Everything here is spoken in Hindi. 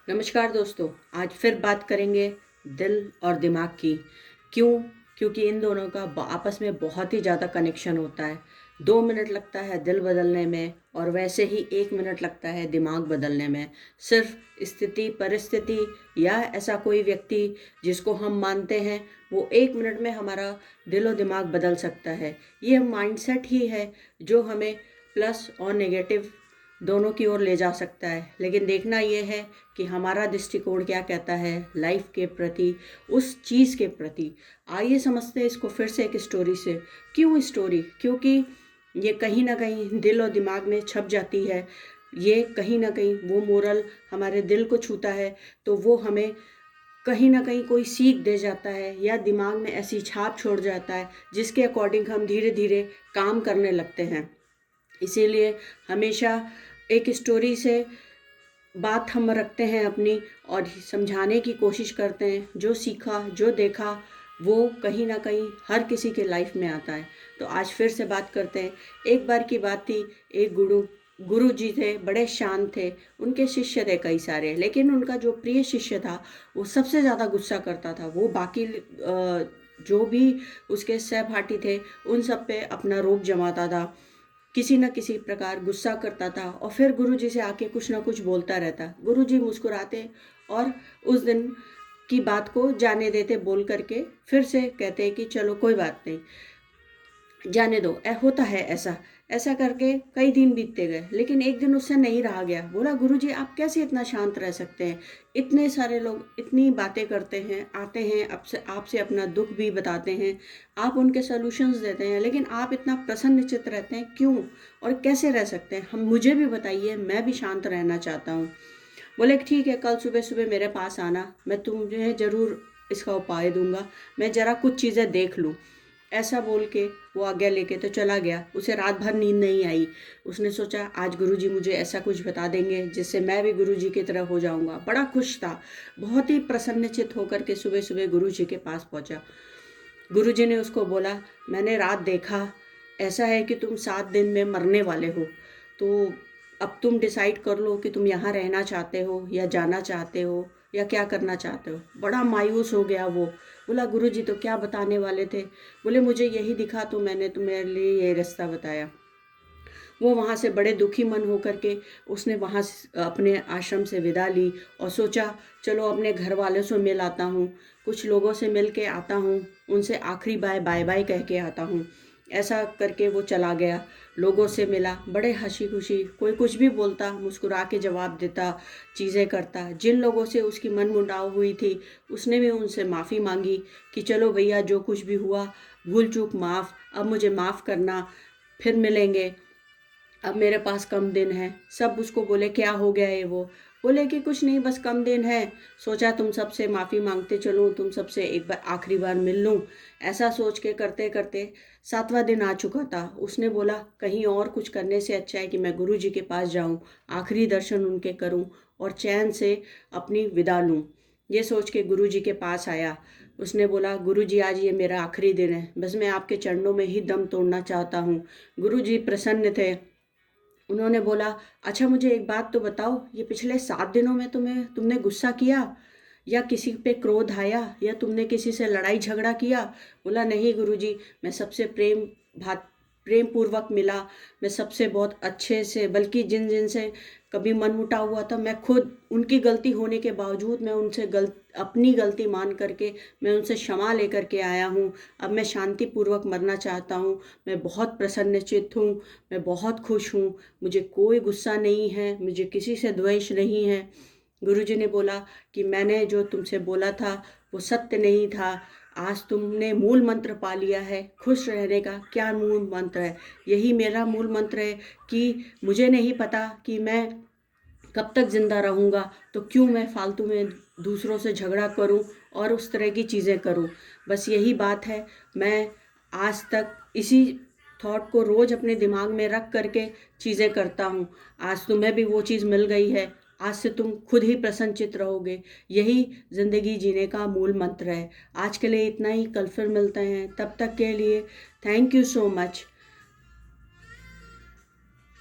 नमस्कार दोस्तों। आज फिर बात करेंगे दिल और दिमाग की। क्यों? क्योंकि इन दोनों का आपस में बहुत ही ज़्यादा कनेक्शन होता है। 2 मिनट लगता है दिल बदलने में और वैसे ही 1 मिनट लगता है दिमाग बदलने में। सिर्फ स्थिति, परिस्थिति या ऐसा कोई व्यक्ति जिसको हम मानते हैं, वो 1 मिनट में हमारा दिल और दिमाग बदल सकता है। ये माइंडसेट ही है जो हमें प्लस और नेगेटिव दोनों की ओर ले जा सकता है। लेकिन देखना ये है कि हमारा दृष्टिकोण क्या कहता है लाइफ के प्रति, उस चीज़ के प्रति। आइए समझते हैं इसको फिर से एक स्टोरी से। क्यों स्टोरी? क्योंकि ये कहीं ना कहीं दिल और दिमाग में छप जाती है। ये कहीं ना कहीं वो मोरल हमारे दिल को छूता है, तो वो हमें कहीं ना कहीं कोई सीख दे जाता है या दिमाग में ऐसी छाप छोड़ जाता है जिसके अकॉर्डिंग हम धीरे धीरे काम करने लगते हैं। इसीलिए हमेशा एक स्टोरी से बात हम रखते हैं अपनी और समझाने की कोशिश करते हैं। जो सीखा, जो देखा, वो कहीं ना कहीं हर किसी के लाइफ में आता है। तो आज फिर से बात करते हैं। एक बार की बात थी, एक गुरु जी थे, बड़े शांत थे। उनके शिष्य थे कई सारे, लेकिन उनका जो प्रिय शिष्य था वो सबसे ज़्यादा गुस्सा करता था। वो बाकी जो भी उसके सहपाठी थे उन सब पे अपना रोब जमाता था, किसी न किसी प्रकार गुस्सा करता था और फिर गुरुजी से आके कुछ ना कुछ बोलता रहता। गुरुजी मुस्कुराते और उस दिन की बात को जाने देते, बोल करके फिर से कहते कि चलो कोई बात नहीं, जाने दो, होता है ऐसा। ऐसा करके कई दिन बीतते गए, लेकिन एक दिन उससे नहीं रहा गया। बोला, गुरुजी आप कैसे इतना शांत रह सकते हैं? इतने सारे लोग इतनी बातें करते हैं, आते हैं आपसे आपसे अपना दुख भी बताते हैं, आप उनके सॉल्यूशंस देते हैं, लेकिन आप इतना प्रसन्नचित्त रहते हैं क्यों? और कैसे रह सकते हैं? हम मुझे भी बताइए, मैं भी शांत रहना चाहता हूँ। बोले ठीक है, कल सुबह सुबह मेरे पास आना, मैं तुम्हें ज़रूर इसका उपाय दूंगा। मैं ज़रा कुछ चीज़ें देख लूँ। ऐसा बोल के वो आज्ञा लेके तो चला गया। उसे रात भर नींद नहीं आई। उसने सोचा आज गुरुजी मुझे ऐसा कुछ बता देंगे जिससे मैं भी गुरुजी की तरह हो जाऊंगा। बड़ा खुश था, बहुत ही प्रसन्नचित होकर के सुबह सुबह गुरुजी के पास पहुंचा। गुरुजी ने उसको बोला, मैंने रात देखा, ऐसा है कि तुम 7 दिन में मरने वाले हो, तो अब तुम डिसाइड कर लो कि तुम यहाँ रहना चाहते हो या जाना चाहते हो या क्या करना चाहते हो। बड़ा मायूस हो गया वो। बोला, गुरुजी तो क्या बताने वाले थे? बोले, मुझे यही दिखा तो मैंने तुम्हारे लिए ये रास्ता बताया। वो वहाँ से बड़े दुखी मन होकर के उसने वहाँ अपने आश्रम से विदा ली और सोचा चलो अपने घर वालों से मिल आता हूँ, कुछ लोगों से मिल के आता हूँ, उनसे आखिरी बाय बाय बाय कह के आता हूँ। ऐसा करके वो चला गया, लोगों से मिला, बड़े हंसी खुशी, कोई कुछ भी बोलता मुस्कुरा के जवाब देता, चीज़ें करता। जिन लोगों से उसकी मन मुटाव हुई थी उसने भी उनसे माफ़ी मांगी कि चलो भैया जो कुछ भी हुआ भूल चूक माफ़, अब मुझे माफ़ करना, फिर मिलेंगे, अब मेरे पास कम दिन है। सब उसको बोले क्या हो गया है? वो बोले कि कुछ नहीं, बस कम दिन है, सोचा तुम सबसे माफ़ी मांगते चलूँ, तुम सबसे एक बार आखिरी बार मिल लूँ। ऐसा सोच के करते करते 7वां दिन आ चुका था। उसने बोला कहीं और कुछ करने से अच्छा है कि मैं गुरु जी के पास जाऊँ, आखिरी दर्शन उनके करूँ और चैन से अपनी विदा लूँ। ये सोच के गुरु जी के पास आया। उसने बोला, गुरु जी आज ये मेरा आखिरी दिन है, बस मैं आपके चरणों में ही दम तोड़ना चाहता हूँ। गुरु जी प्रसन्न थे। उन्होंने बोला, अच्छा मुझे एक बात तो बताओ, ये पिछले 7 दिनों में तुमने गुस्सा किया या किसी पे क्रोध आया या तुमने किसी से लड़ाई झगड़ा किया? बोला, नहीं गुरुजी, मैं सबसे प्रेम पूर्वक मिला। मैं सबसे बहुत अच्छे से, बल्कि जिन जिन से कभी मनमुटाव हुआ था, मैं खुद उनकी गलती होने के बावजूद मैं उनसे अपनी गलती मान करके मैं उनसे क्षमा लेकर के आया हूँ। अब मैं शांतिपूर्वक मरना चाहता हूँ। मैं बहुत प्रसन्नचित्त हूँ, मैं बहुत खुश हूँ, मुझे कोई गुस्सा नहीं है, मुझे किसी से द्वेष नहीं है। गुरुजी ने बोला कि मैंने जो तुमसे बोला था वो सत्य नहीं था। आज तुमने मूल मंत्र पा लिया है। खुश रहने का क्या मूल मंत्र है? यही मेरा मूल मंत्र है कि मुझे नहीं पता कि मैं कब तक ज़िंदा रहूँगा, तो क्यों मैं फालतू में दूसरों से झगड़ा करूँ और उस तरह की चीज़ें करूँ। बस यही बात है। मैं आज तक इसी थॉट को रोज़ अपने दिमाग में रख करके चीज़ें करता हूँ। आज तुम्हें भी वो चीज़ मिल गई है। आज से तुम खुद ही प्रसन्नचित्त रहोगे। यही ज़िंदगी जीने का मूल मंत्र है। आज के लिए इतना ही, कल फिर मिलते हैं। तब तक के लिए थैंक यू सो मच।